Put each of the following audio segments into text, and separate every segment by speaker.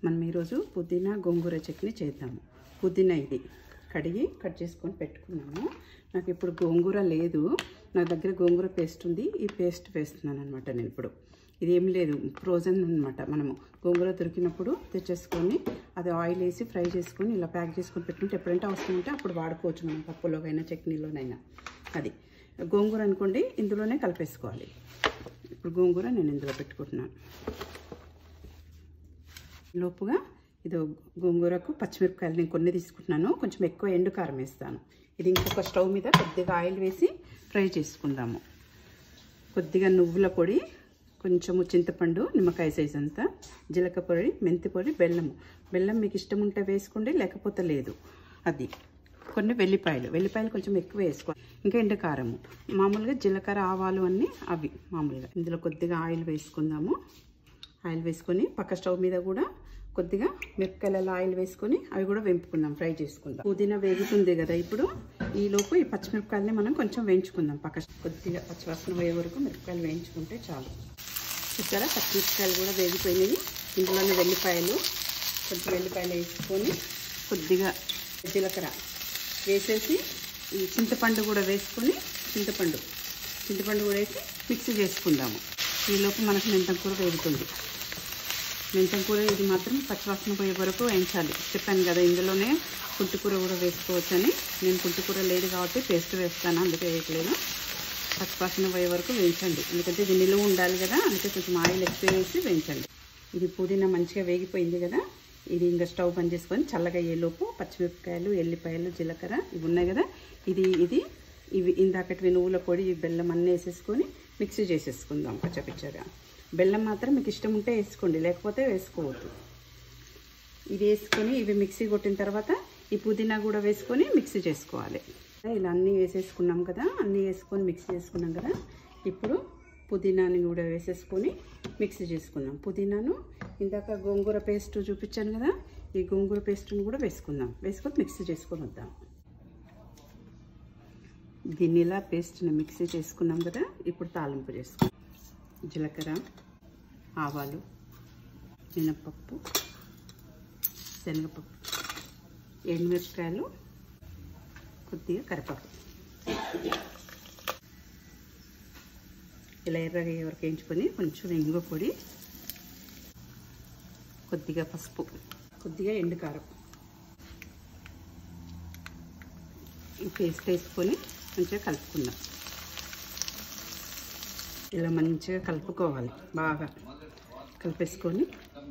Speaker 1: మనం ఈరోజు పుదీనా గోంగూర చట్నీ చేద్దాము. పుదీనా ఇది కడిగి కట్ చేసుకొని పెట్టుకున్నాము. నాకు ఇప్పుడు గోంగూర లేదు, నా దగ్గర గోంగూర పేస్ట్ ఉంది. ఈ పేస్ట్ వేస్తున్నాను అనమాట. నేను ఇప్పుడు ఇది ఏం లేదు, ఫ్రోజన్ అనమాట. మనము గోంగూర దొరికినప్పుడు తెచ్చేసుకొని అది ఆయిల్ వేసి ఫ్రై చేసుకొని ఇలా ప్యాక్ చేసుకొని పెట్టుకుంటే ఎప్పుడంటే అవసరం ఉంటే అప్పుడు వాడుకోవచ్చు మనం, పప్పులోకైనా చట్నీలోనైనా. అది గోంగూర అనుకోండి, ఇందులోనే కలిపేసుకోవాలి. ఇప్పుడు గోంగూర నేను ఇందులో పెట్టుకుంటున్నాను. లోపుగా ఇది గోంగూరకు పచ్చిమిరపకాయలు నేను కొన్ని తీసుకుంటున్నాను. కొంచెం ఎక్కువ ఎండు కారం వేస్తాను. ఇది ఇంకొక స్టవ్ మీద కొద్దిగా ఆయిల్ వేసి ఫ్రై చేసుకుందాము. కొద్దిగా నువ్వుల పొడి, కొంచెము చింతపండు నిమ్మకాయ సైజ్ అంతా, జీలకర్ర పొడి, మెంతి పొడి, బెల్లం మీకు ఇష్టం ఉంటే వేసుకోండి, లేకపోతే లేదు. అది కొన్ని వెల్లిపాయలు కొంచెం ఎక్కువ వేసుకోండి. ఇంకా ఎండు కారము, మామూలుగా జీలకర్ర ఆవాలు అన్నీ అవి మామూలుగా. ఇందులో కొద్దిగా ఆయిల్ వేసుకుందాము. ఆయిల్ వేసుకొని పక్క స్టవ్ మీద కూడా కొద్దిగా మిరపకాయలలో ఆయిల్ వేసుకొని అవి కూడా వేపుకుందాం, ఫ్రై చేసుకుందాం. పుదీనా వేగుతుంది కదా, ఇప్పుడు ఈలోపు ఈ పచ్చిమిరపకాయలని మనం కొంచెం వేయించుకుందాం. కొద్దిగా పచ్చివాసన పోయే వరకు మిరపకాయలు వేయించుకుంటే చాలు. చూసారా, పచ్చిమిరపకాయలు కూడా వేగిపోయినాయి. ఇందులోనే కొంచెం వెల్లిపాయలు వేసుకొని కొద్దిగా జీలకర్ర వేసేసి ఈ చింతపండు కూడా వేసుకొని చింతపండు కూడా వేసి మిక్సీ చేసుకుందాము. ఈలోపు మనకు మెంతం కూర వేగుతుంది. మెంతం కూర ఇది మాత్రం పచ్చివాసన పోయే వరకు వేయించాలి. చెప్పాను కదా, ఇందులోనే పుంటికూర కూడా వేసుకోవచ్చని. నేను పుంటికూర లేదు కాబట్టి పేస్ట్ వేస్తాను, అందుకే వేయట్లేదు. పచ్చివాసన పోయే వరకు వేయించండి, ఎందుకంటే ఇది నిలువ ఉండాలి కదా, అందుకే కొంచెం ఆయిల్ ఎక్కువ వేసి వేయించండి. ఇది పుదీనా మంచిగా వేగిపోయింది కదా, ఇది ఇంకా స్టవ్ బంద్ చేసుకొని చల్లగా అయ్యేలోపు పచ్చిమిరపకాయలు, ఎల్లిపాయలు, జీలకర్ర ఇవి ఉన్నాయి కదా, ఇవి ఇందాకటివి నువ్వుల పొడి, బెల్లం అన్నీ వేసేసుకొని మిక్సీ చేసేసుకుందాం పచ్చపిచ్చగా. బెల్లం మాత్రం మీకు ఇష్టం ఉంటే వేసుకోండి, లేకపోతే వేసుకోవద్దు. ఇది వేసుకొని ఇవి మిక్సీ కొట్టిన తర్వాత ఈ పుదీనా కూడా వేసుకొని మిక్సీ చేసుకోవాలి. ఇలా అన్నీ వేసేసుకున్నాం కదా, అన్నీ వేసుకొని మిక్సీ చేసుకున్నాం కదా, ఇప్పుడు పుదీనాని కూడా వేసేసుకొని మిక్సీ చేసుకుందాం. పుదీనాను ఇందాక గోంగూర పేస్ట్ చూపించాను కదా, ఈ గోంగూర పేస్ట్ని కూడా వేసుకుందాం. వేసుకొని మిక్సీ చేసుకొని వద్దాం. దీన్ని ఇలా పేస్ట్ని మిక్సీ చేసుకున్నాం కదా, ఇప్పుడు తాలింపు చేసుకుందాం. జీలకర్ర, ఆవాలు, మినపప్పు, శనగపప్పు, ఎండుమిరపకాయలు, కొద్దిగా కరివేపాకు ఇలా ఎర్రగా అయ్యే వరకు వేయించుకొని కొంచెం ఇంగువ పొడి, కొద్దిగా పసుపు, కొద్దిగా ఎండు కారం, ఈ పేస్ట్ వేసుకొని మంచిగా కలుపుకుందాం. ఇలా మంచిగా కలుపుకోవాలి. బాగా కలిపేసుకొని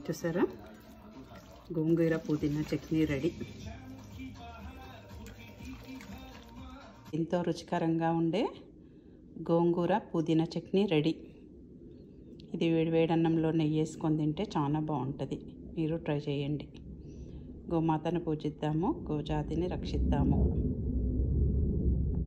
Speaker 1: చూసారా, గోంగూర పుదీనా చట్నీ రెడీ. ఎంతో రుచికరంగా ఉండే గోంగూర పుదీనా చట్నీ రెడీ. ఇది వేడన్నంలో నెయ్యి వేసుకొని తింటే చాలా బాగుంటుంది. మీరు ట్రై చేయండి. గోమాతను పూజిద్దాము, గోజాతిని రక్షిద్దాము.